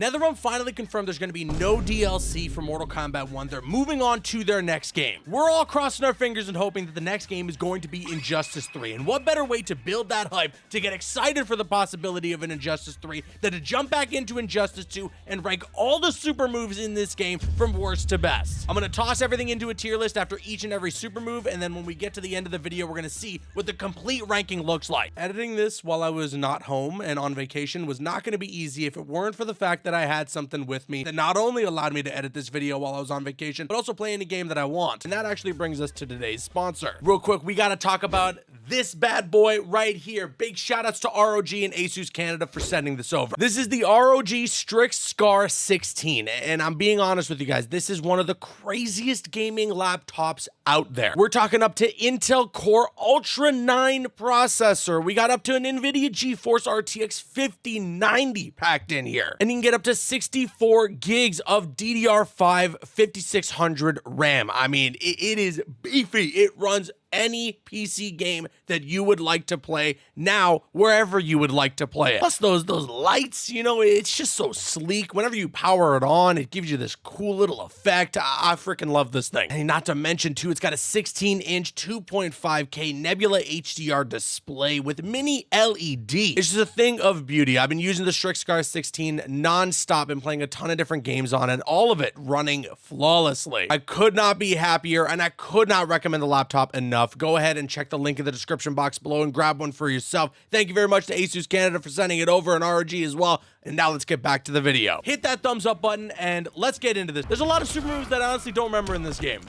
NetherRealm finally confirmed there's going to be no DLC for Mortal Kombat 1. They're moving on to their next game. We're all crossing our fingers and hoping that the next game is going to be Injustice 3. And what better way to build that hype, to get excited for the possibility of an Injustice 3, than to jump back into Injustice 2 and rank all the super moves in this game from worst to best. I'm going to toss everything into a tier list after each and every super move, and then when we get to the end of the video, we're going to see what the complete ranking looks like. Editing this while I was not home and on vacation was not going to be easy if it weren't for the fact that I had something with me that not only allowed me to edit this video while I was on vacation, but also play any game that I want. And that actually brings us to today's sponsor. Real quick, we got to talk about this bad boy right here. Big shout outs to ROG and Asus Canada for sending this over. This is the ROG Strix Scar 16. And I'm being honest with you guys, this is one of the craziest gaming laptops out there. We're talking up to Intel Core Ultra 9 processor. We got up to an NVIDIA GeForce RTX 5090 packed in here. And you can get up to 64 gigs of DDR5 5600 RAM. I mean, it is beefy. It runs any PC game that you would like to play now, wherever you would like to play it. Plus those lights, you know, it's just so sleek. Whenever you power it on, it gives you this cool little effect. I freaking love this thing. And not to mention too, it's got a 16-inch 2.5K Nebula HDR display with mini LED. It's just a thing of beauty. I've been using the Strix Scar 16 non-stop and playing a ton of different games on it, all of it running flawlessly. I could not be happier, and I could not recommend the laptop enough. Go ahead and check the link in the description box below and grab one for yourself. Thank you very much to Asus Canada for sending it over, and ROG as well. And now let's get back to the video. Hit that thumbs up button and let's get into this. There's a lot of super moves that I honestly don't remember in this game.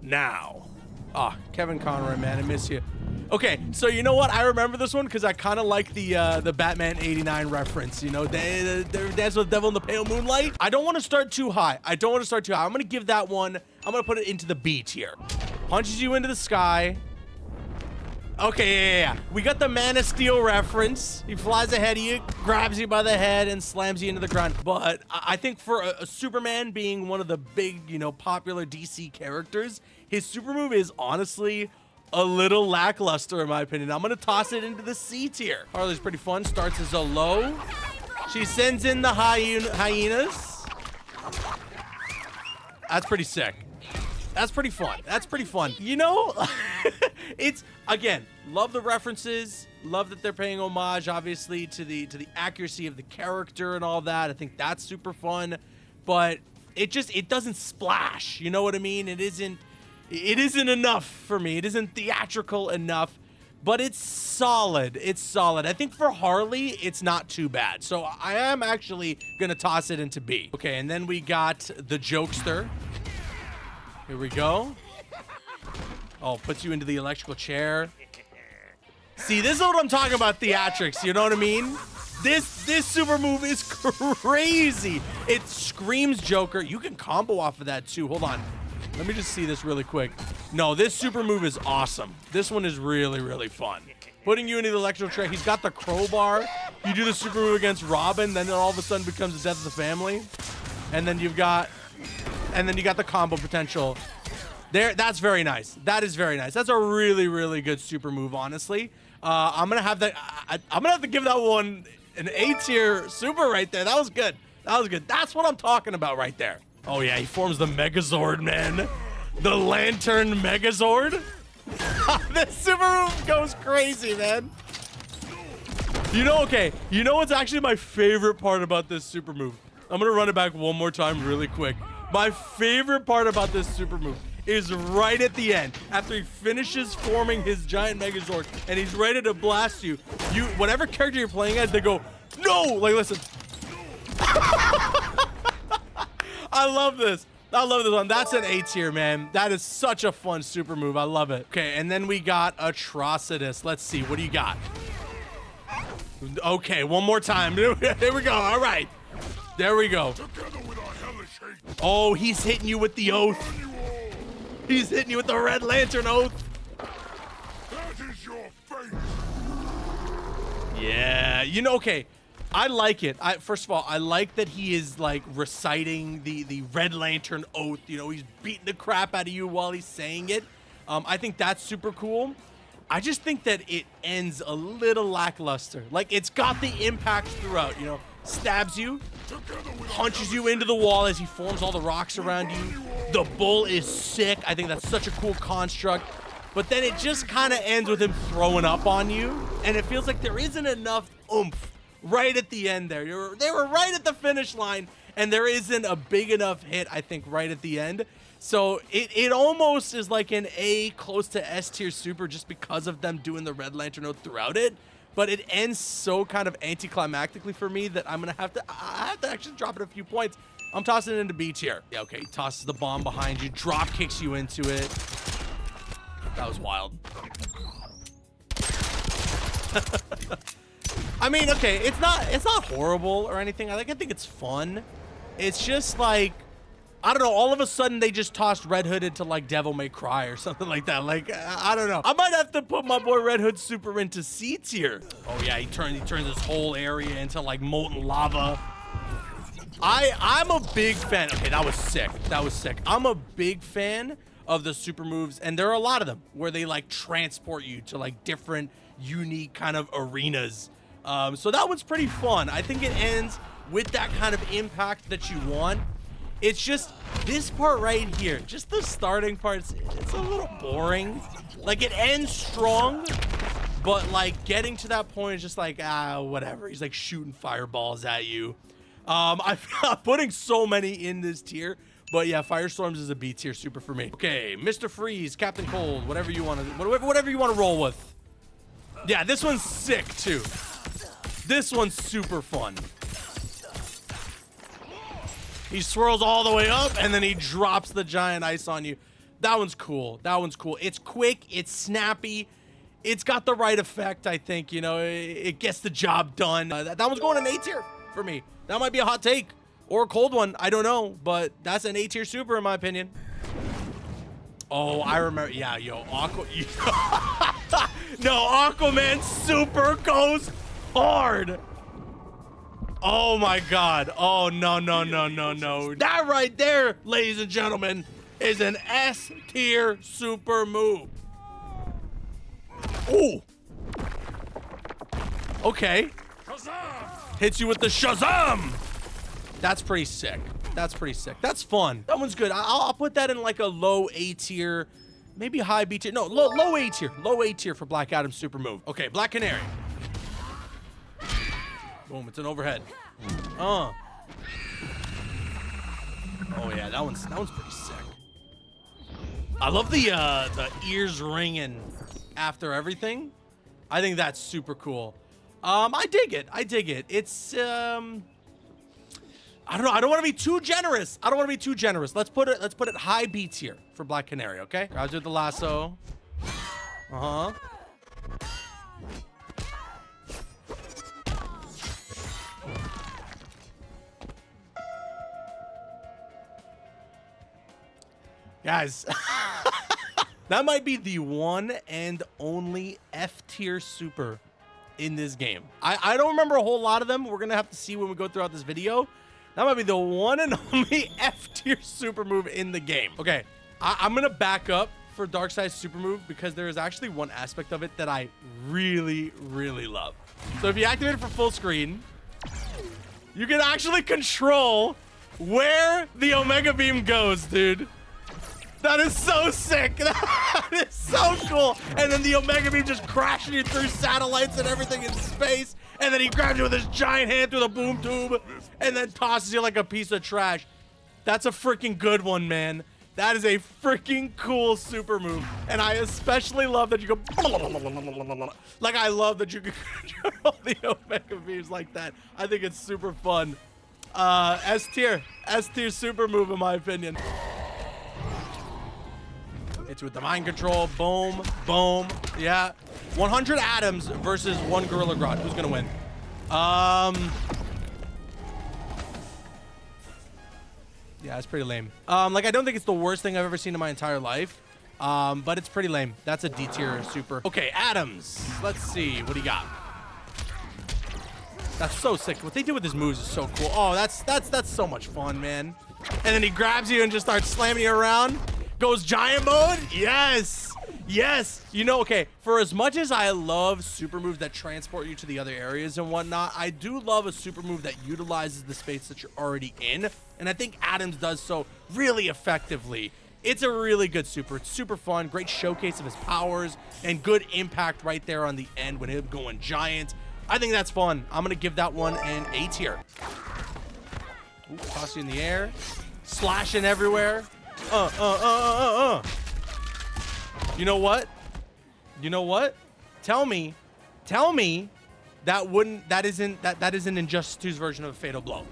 Now. Ah, Kevin Conroy, man, I miss you. Okay, so you know what? I remember this one because I kind of like the Batman 89 reference. You know, they dance with the devil in the pale moonlight. I don't want to start too high. I'm going to give that one, I'm going to put it into the B tier. Punches you into the sky. Okay, yeah. We got the Man of Steel reference. He flies ahead of you, grabs you by the head, and slams you into the ground. But I think for a Superman being one of the big, you know, popular DC characters, his super move is honestly a little lackluster in my opinion. I'm gonna toss it into the C tier. Harley's pretty fun. Starts as a low. She sends in the hyenas. That's pretty sick. That's pretty fun. That's pretty fun. You know, it's, again, love the references. Love that they're paying homage, obviously, to the accuracy of the character and all that. I think that's super fun. But it doesn't splash. You know what I mean? It isn't enough for me. It isn't theatrical enough. But it's solid. It's solid. I think for Harley, it's not too bad. So I am actually going to toss it into B. Okay, and then we got the Jokester. Here we go. Oh, puts you into the electrical chair. See, this is what I'm talking about, theatrics. You know what I mean? This super move is crazy. It screams Joker. You can combo off of that too. Hold on. Let me just see this really quick. No, this super move is awesome. This one is really, really fun. Putting you into the electrical chair. He's got the crowbar. You do the super move against Robin, then it all of a sudden becomes the death of the family. And then you got the combo potential. There, that's very nice. That is very nice. That's a really, really good super move, honestly. I'm gonna have to give that one an A tier super right there. That was good. That was good. That's what I'm talking about right there. Oh yeah, he forms the Megazord, man. The Lantern Megazord. This super move goes crazy, man. You know, okay. You know what's actually my favorite part about this super move? I'm gonna run it back one more time really quick. My favorite part about this super move is right at the end, after he finishes forming his giant Megazord and he's ready to blast you. Whatever character you're playing as, they go, no! Like, listen. I love this. I love this one. That's an A tier, man. That is such a fun super move. I love it. Okay, and then we got Atrocitus. Let's see. What do you got? Okay, one more time. Here we go. All right. There we go. Oh, he's hitting you with the oath. He's hitting you with the Red Lantern oath. That is your fate. Yeah, you know, okay. I like it. First of all, I like that he is like reciting the Red Lantern oath. You know, he's beating the crap out of you while he's saying it. I think that's super cool. I just think that it ends a little lackluster. Like, it's got the impact throughout, you know. stabs you, punches you into the wall as he forms all the rocks around you. The bull is sick. I think that's such a cool construct. But then it just kind of ends with him throwing up on you. And it feels like there isn't enough oomph right at the end there. They were right at the finish line, and there isn't a big enough hit, I think, right at the end. So it almost is like an A close to S tier super just because of them doing the Red Lantern note throughout it. But it ends so kind of anticlimactically for me that I have to actually drop it a few points. I'm tossing it into B tier. Yeah, okay, he tosses the bomb behind you, drop kicks you into it. That was wild. I mean, okay, it's not horrible or anything. I think it's fun. It's just like, I don't know, all of a sudden they just tossed Red Hood into like Devil May Cry or something like that. Like, I don't know. I might have to put my boy Red Hood super into C tier. Oh yeah, he turns this whole area into like molten lava. I'm a big fan. Okay, that was sick. That was sick. I'm a big fan of the super moves, and there are a lot of them where they like transport you to like different unique kind of arenas. So that one's pretty fun. I think it ends with that kind of impact that you want. It's just this part right here, just the starting parts, it's a little boring. Like, it ends strong, but like getting to that point is just like, whatever. He's like shooting fireballs at you. I'm putting so many in this tier, but yeah, Firestorms is a B tier super for me. Okay, Mr. Freeze, Captain Cold, whatever you want to roll with. Yeah, this one's sick too. This one's super fun. He swirls all the way up, and then he drops the giant ice on you. That one's cool. That one's cool. It's quick. It's snappy. It's got the right effect, I think. You know, it gets the job done. That one's going an A tier for me. That might be a hot take or a cold one. I don't know, but that's an A tier super in my opinion. Oh, I remember. Yeah, yo, No, Aquaman super goes hard. Oh my God. Oh, no. That right there, ladies and gentlemen, is an S tier super move. Ooh. Okay. Shazam! Hits you with the Shazam. That's pretty sick. That's pretty sick. That's fun. That one's good. I'll put that in like a low A tier, maybe high B tier. No, low A tier. Low A tier for Black Adam's super move. Okay, Black Canary. Boom, it's an overhead. Oh yeah, that one's pretty sick. I love the ears ringing after everything. I think that's super cool. I dig it. It's I don't know. I don't want to be too generous. Let's put it high B tier for Black Canary, okay? Grabs you with the lasso. Uh-huh. Guys, that might be the one and only F tier super in this game. I don't remember a whole lot of them. We're gonna have to see when we go throughout this video. That might be the one and only F tier super move in the game. Okay, I'm gonna back up for Darkseid's super move because there is actually one aspect of it that I really, really love. So if you activate it for full screen, you can actually control where the Omega Beam goes, dude. That is so sick. That is so cool. And then the Omega Beam just crashing you through satellites and everything in space. And then he grabs you with his giant hand through the boom tube and then tosses you like a piece of trash. That's a freaking good one, man. That is a freaking cool super move. And I especially love that you go... Like, I love that you can control the Omega Beams like that. I think it's super fun. S tier super move in my opinion. It's with the mind control. Boom, boom. Yeah. 100 atoms versus 1 Gorilla Grodd. Who's gonna win? Yeah, it's pretty lame. Like, I don't think it's the worst thing I've ever seen in my entire life. But it's pretty lame. That's a D tier super. Okay, atoms. Let's see. What do you got? That's so sick. What they do with his moves is so cool. Oh, that's so much fun, man. And then he grabs you and just starts slamming you around. Goes giant mode. Yes. Yes. You know, okay, for as much as I love super moves that transport you to the other areas and whatnot, I do love a super move that utilizes the space that you're already in. And I think Adams does so really effectively. It's a really good super. It's super fun. Great showcase of his powers and good impact right there on the end when him going giant. I think that's fun. I'm going to give that one an A tier. Ooh, toss you in the air. Slashing everywhere. You know what? You know what? Tell me that isn't Injustice 2's version of a fatal blow.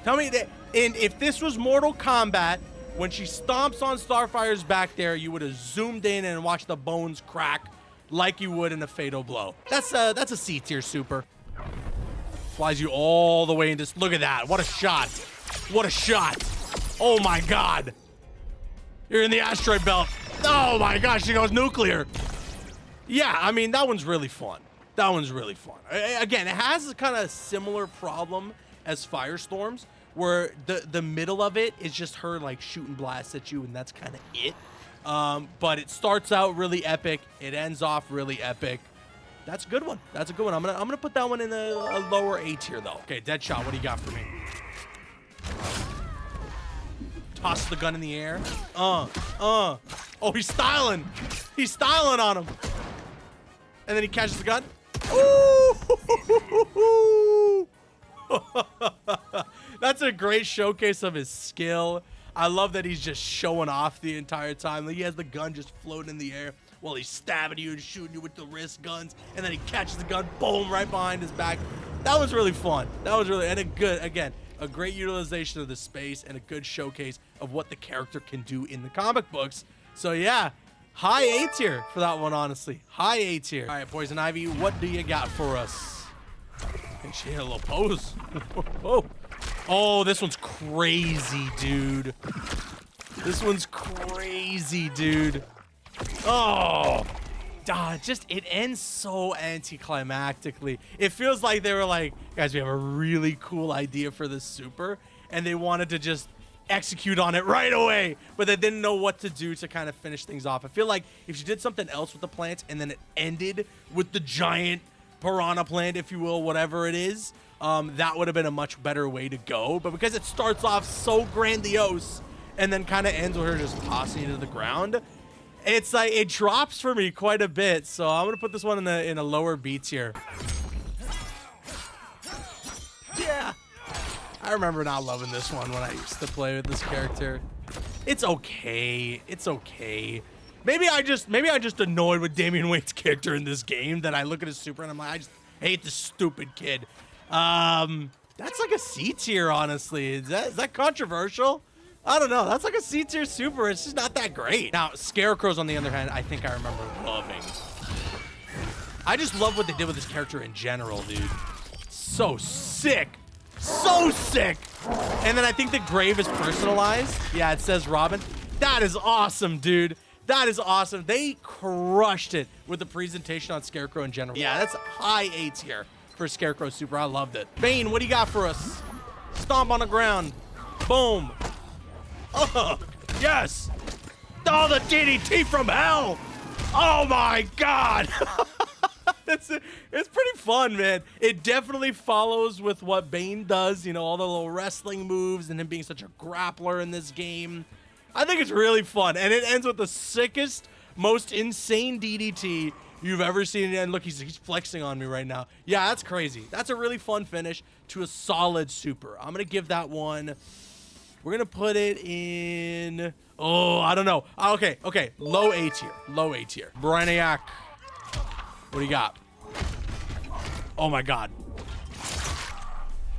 Tell me that, and if this was Mortal Kombat, when she stomps on Starfire's back there, you would have zoomed in and watched the bones crack like you would in a fatal blow. That's a C tier super. Flies you all the way into. Look at that! What a shot! What a shot! Oh my God! You're in the asteroid belt. Oh my gosh! She goes nuclear. Yeah, I mean that one's really fun. That one's really fun. Again, it has a kind of similar problem as Firestorm's, where the middle of it is just her like shooting blasts at you, and that's kind of it. But it starts out really epic. It ends off really epic. That's a good one. That's a good one. I'm gonna put that one in a lower A tier though. Okay, Deadshot, what do you got for me? Toss the gun in the air. Oh, he's styling. He's styling on him. And then he catches the gun. Ooh! That's a great showcase of his skill. I love that he's just showing off the entire time. He has the gun just floating in the air while he's stabbing you and shooting you with the wrist guns. And then he catches the gun, boom, right behind his back. That was really fun. That was really, and a great utilization of the space and a good showcase of what the character can do in the comic books. So yeah, high A tier for that one, honestly. High A tier. All right, Poison Ivy, what do you got for us? And she hit a little pose. Oh, this one's crazy, dude. This one's crazy, dude. Oh, it ends so anticlimactically. It feels like they were like, guys, we have a really cool idea for this super, and they wanted to just execute on it right away, but they didn't know what to do to kind of finish things off. I feel like if you did something else with the plant and then it ended with the giant piranha plant, if you will, whatever it is, that would have been a much better way to go. But because it starts off so grandiose and then kind of ends with her just tossing it to the ground, it's like it drops for me quite a bit. So I'm gonna put this one in a lower B tier. Yeah, I remember not loving this one when I used to play with this character. It's okay. It's okay. Maybe I just annoyed with Damian Wayne's character in this game that I look at his super and I'm like, I just hate this stupid kid. That's like a C tier, honestly. Is that controversial? I don't know. That's like a C tier super. It's just not that great. Now, Scarecrows, on the other hand, I think I remember loving. I just love what they did with this character in general, dude. So sick. So sick. And then I think the grave is personalized. Yeah, it says Robin. That is awesome, dude. That is awesome. They crushed it with the presentation on Scarecrow in general. Yeah, that's high A tier for Scarecrow super. I loved it. Bane, what do you got for us? Stomp on the ground. Boom. Oh, yes. Oh, the DDT from hell. Oh, my God. It's pretty fun, man. It definitely follows with what Bane does, you know, all the little wrestling moves and him being such a grappler in this game. I think it's really fun, and it ends with the sickest, most insane DDT you've ever seen. And look, he's flexing on me right now. Yeah, that's crazy. That's a really fun finish to a solid super. I'm gonna give that one. We're gonna put it in. Oh, I don't know. Okay. Low A tier. Low A tier. Brainiac. What do you got? Oh my God.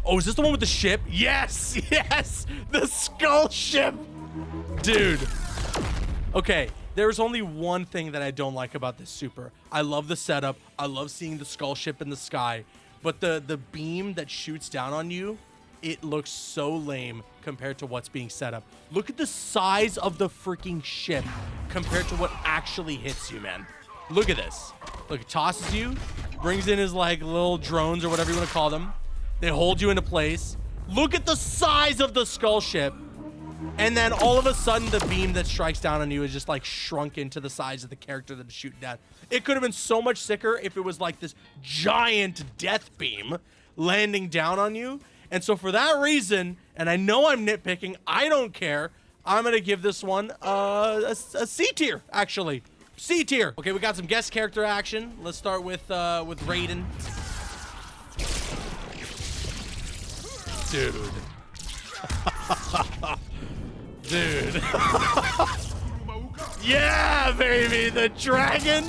Oh, is this the one with the ship? Yes, yes, the skull ship. Dude. Okay, there's only one thing that I don't like about this super. I love the setup. I love seeing the skull ship in the sky. But the beam that shoots down on you, it looks so lame compared to what's being set up. Look at the size of the freaking ship compared to what actually hits you, man. Look at this. Look, it tosses you, brings in his like little drones or whatever you want to call them. They hold you into place. Look at the size of the skull ship And then all of a sudden, the beam that strikes down on you is just like shrunk into the size of the character that is shooting down. It could have been so much sicker if it was like this giant death beam landing down on you. And so for that reason, and I know I'm nitpicking, I don't care. I'm going to give this one a C tier, actually. C tier. Okay, we got some guest character action. Let's start with Raiden. Dude. Dude. Yeah, baby, the dragon.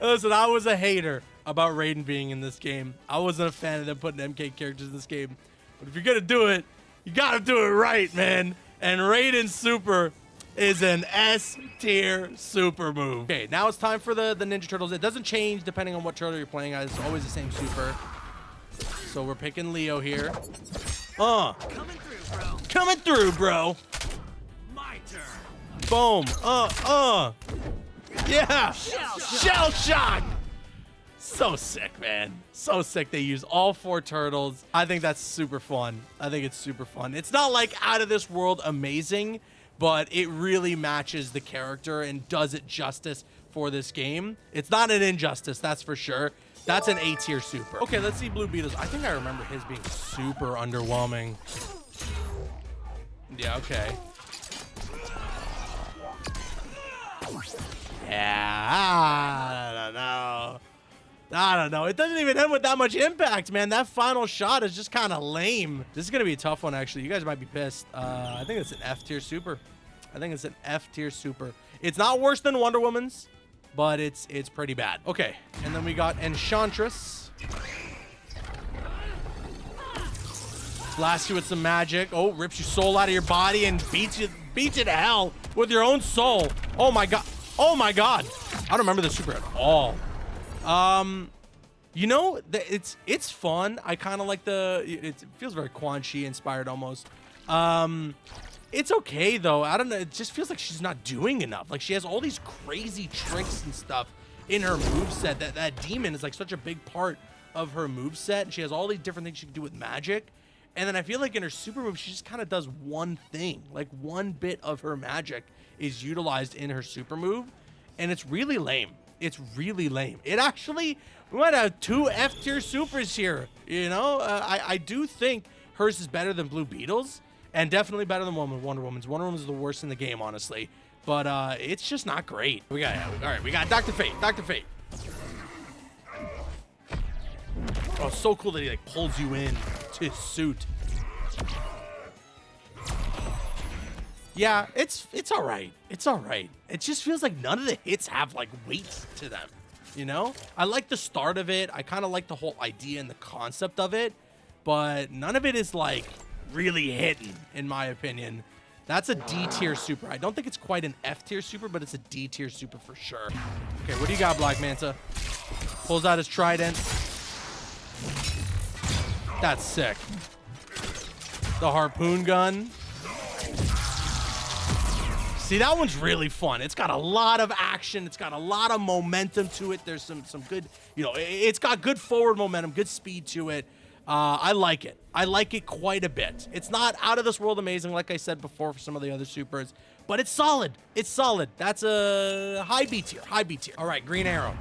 Listen, I was a hater about Raiden being in this game. I wasn't a fan of them putting MK characters in this game. But if you're gonna do it, you gotta do it right, man. And Raiden Super is an S tier super move. Okay, now it's time for the Ninja Turtles. It doesn't change depending on what turtle you're playing as. It's always the same super. So we're picking Leo here. Coming through, bro. Coming through, bro. My turn. Boom. Yeah. Shell shock. So sick, man. So sick. They use all 4 turtles. I think that's super fun. I think it's super fun. It's not like out of this world amazing, but it really matches the character and does it justice for this game. It's not an injustice, that's for sure. That's an A tier super. Okay, let's see Blue Beetles. I think I remember his being super underwhelming. Yeah, okay. Yeah, I don't know. It doesn't even end with that much impact, man. That final shot is just kind of lame. This is going to be a tough one, actually. You guys might be pissed. I think it's an F tier super. I think it's an F tier super. It's not worse than Wonder Woman's, but it's pretty bad. Okay, and then we got Enchantress. Blasts you with some magic. Oh, rips your soul out of your body and beats you to hell with your own soul. Oh my god. Oh my god. I don't remember the super at all. You know, it's fun. I kind of like it feels very Quan Chi inspired almost. It's okay though. I don't know. It just feels like she's not doing enough. Like she has all these crazy tricks and stuff in her moveset. That demon is like such a big part of her moveset. And she has all these different things she can do with magic. And then I feel like in her super move, she just kind of does one thing. Like one bit of her magic is utilized in her super move. And it's really lame. It's really lame. It actually, we might have 2 F tier supers here. You know, I do think hers is better than Blue Beetle's. And definitely better than Wonder Woman's. Wonder Woman's the worst in the game, honestly. But it's just not great. All right, we got Dr. Fate. Dr. Fate. Oh, so cool that he like pulls you in to his suit. Yeah, it's all right. It's all right. It just feels like none of the hits have like weight to them. You know, I like the start of it. I kind of like the whole idea and the concept of it, but none of it is like really hitting, in my opinion. That's a D tier super. I don't think it's quite an F tier super, but it's a D tier super for sure. Okay, what do you got, Black Manta? Pulls out his trident. That's sick. The harpoon gun. See, that one's really fun. It's got a lot of action. It's got a lot of momentum to it. There's some good, you know, it's got good forward momentum, good speed to it. I like it. I like it quite a bit. It's not out of this world amazing, like I said before for some of the other supers, but it's solid. It's solid. That's a high B tier. High B tier. All right, Green Arrow.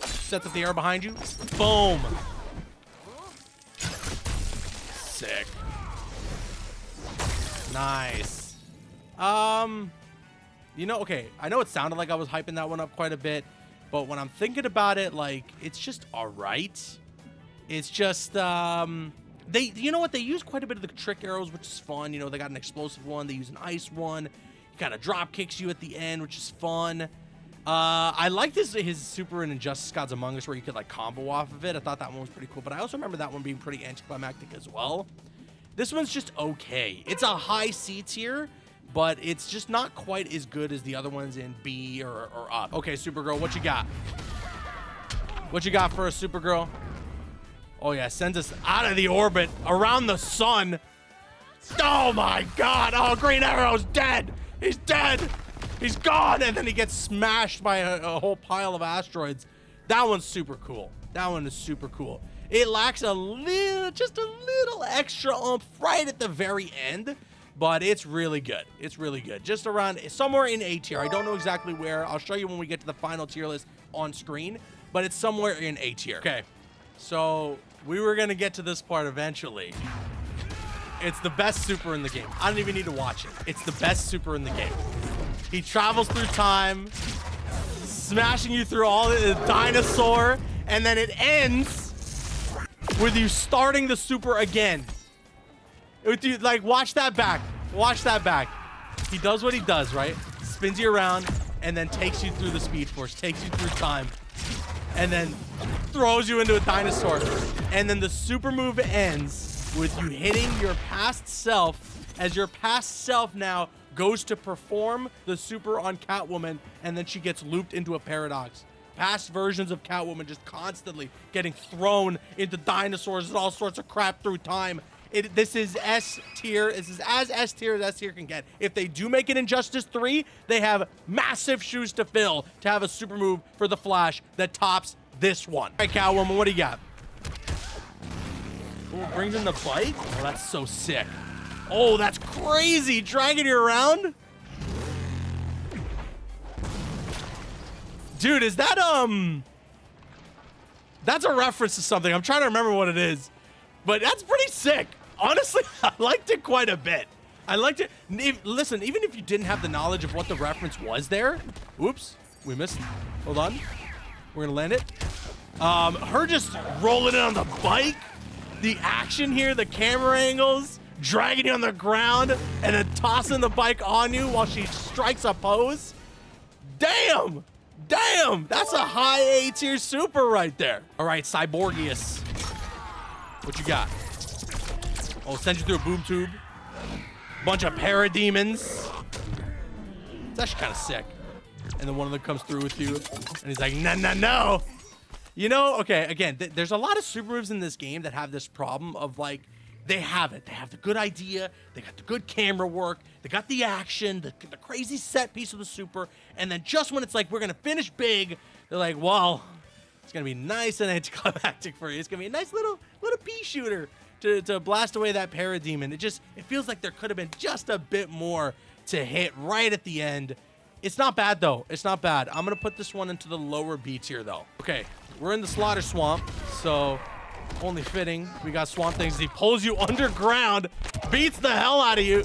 Sets up the arrow behind you. Boom. Sick. Nice. You know, okay, I know it sounded like I was hyping that one up quite a bit, but when I'm thinking about it, like, it's just all right. It's just, you know what? They use quite a bit of the trick arrows, which is fun. You know, they got an explosive one. They use an ice one. He kind of drop kicks you at the end, which is fun. I liked his super in Injustice Gods Among Us where you could, like, combo off of it. I thought that one was pretty cool, but I also remember that one being pretty anticlimactic as well. This one's just okay. It's a high C tier, but it's just not quite as good as the other ones in B or up. Okay, Supergirl, what you got? What you got for us, Supergirl? Oh, yeah, sends us out of the orbit, around the sun. Oh, my God. Oh, Green Arrow's dead. He's dead. He's gone. And then he gets smashed by a whole pile of asteroids. That one's super cool. That one is super cool. It lacks a little, just a little extra oomph right at the very end, but it's really good. It's really good. Just around somewhere in A tier. I don't know exactly where. I'll show you when we get to the final tier list on screen, but it's somewhere in A tier. Okay, so we were gonna get to this part eventually. It's the best super in the game. I don't even need to watch it. It's the best super in the game. He travels through time, smashing you through all the dinosaur, and then it ends with you starting the super again. With you, like, watch that back. Watch that back. He does what he does, right? Spins you around and then takes you through the Speed Force, takes you through time, and then throws you into a dinosaur. And then the super move ends with you hitting your past self, as your past self now goes to perform the super on Catwoman, and then she gets looped into a paradox. Past versions of Catwoman just constantly getting thrown into dinosaurs and all sorts of crap through time. This is S tier. This is as S tier as S tier can get. If they do make it Injustice 3, they have massive shoes to fill to have a super move for the Flash that tops this one. All right, Catwoman, what do you got? Oh, brings in the bike? Oh, that's so sick. Oh, that's crazy. Dragging you around? Dude, is that, that's a reference to something. I'm trying to remember what it is. But that's pretty sick. Honestly, I liked it quite a bit. I liked it. Listen, even if you didn't have the knowledge of what the reference was there. Oops, we missed. Hold on. We're gonna land it. Her just rolling it on the bike. The action here, the camera angles, dragging you on the ground, and then tossing the bike on you while she strikes a pose. Damn! Damn! That's a high A tier super right there. All right, Cyborgius. What you got? Oh, send you through a boom tube. Bunch of parademons. It's actually kind of sick. And then one of them comes through with you, and he's like, no, no, no. You know, okay, again, there's a lot of super moves in this game that have this problem of, like, they have it. They have the good idea. They got the good camera work. They got the action, the crazy set piece of the super. And then just when it's like, we're going to finish big, they're like, well, it's going to be nice and anticlimactic for you. It's going to be a nice little pea shooter to blast away that parademon. It feels like there could have been just a bit more to hit right at the end. It's not bad, though. It's not bad. I'm going to put this one into the lower B tier, though. Okay, we're in the Slaughter Swamp, so only fitting. We got Swamp Things. He pulls you underground, beats the hell out of you.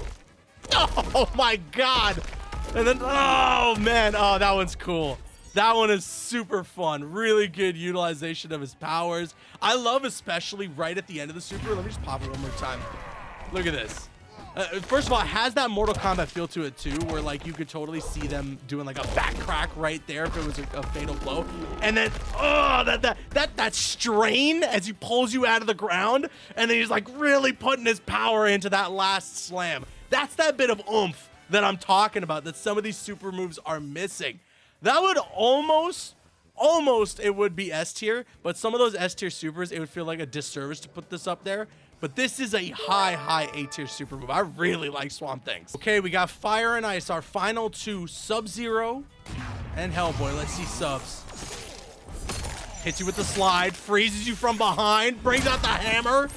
Oh, my God. And then, oh, man. Oh, that one's cool. That one is super fun. Really good utilization of his powers. I love especially right at the end of the super. Let me just pop it one more time. Look at this. First of all, it has that Mortal Kombat feel to it too, where like you could totally see them doing like a back crack right there if it was a fatal blow. And then, oh, that strain as he pulls you out of the ground, and then he's like really putting his power into that last slam. That's that bit of oomph that I'm talking about that some of these super moves are missing. That would almost it would be S tier, but some of those S tier supers, it would feel like a disservice to put this up there. But this is a high A tier super move. I really like Swamp Things. Okay, we got Fire and Ice, our final two, Sub-Zero and Hellboy. Let's see Subs. Hits you with the slide, freezes you from behind, brings out the hammer,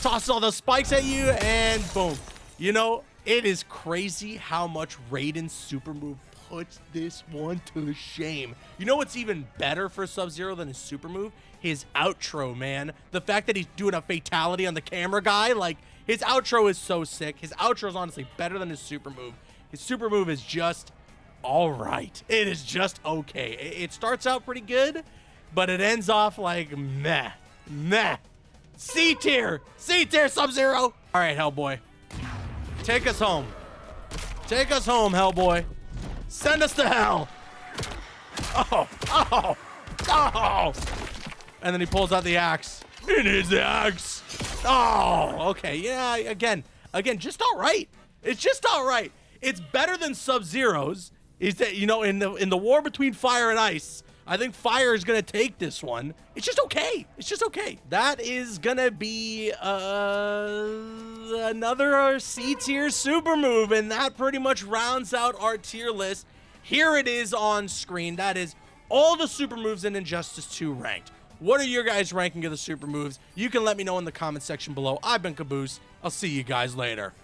tosses all the spikes at you, and boom. You know, it is crazy how much Raiden's super move puts this one to shame. You know what's even better for Sub-Zero than his super move? His outro, man. The fact that he's doing a fatality on the camera guy, like, his outro is so sick. His outro is honestly better than his super move. His super move is just all right. It is just okay. It starts out pretty good, but it ends off like meh. C tier Sub-Zero. All right, Hellboy. Take us home. Take us home, Hellboy. Send us to hell. Oh. And then he pulls out the axe. It is the axe. Oh, okay. Yeah, again, just all right. It's just all right. It's better than Sub-Zero's. Is that, you know, in the war between Fire and Ice, I think Fire is gonna take this one. It's just okay. It's just okay. That is gonna be another C tier super move, and that pretty much rounds out our tier list. Here it is on screen. That is all the super moves in Injustice 2 ranked. What are your guys' ranking of the super moves? You can let me know in the comment section below. I've been Caboose. I'll see you guys later.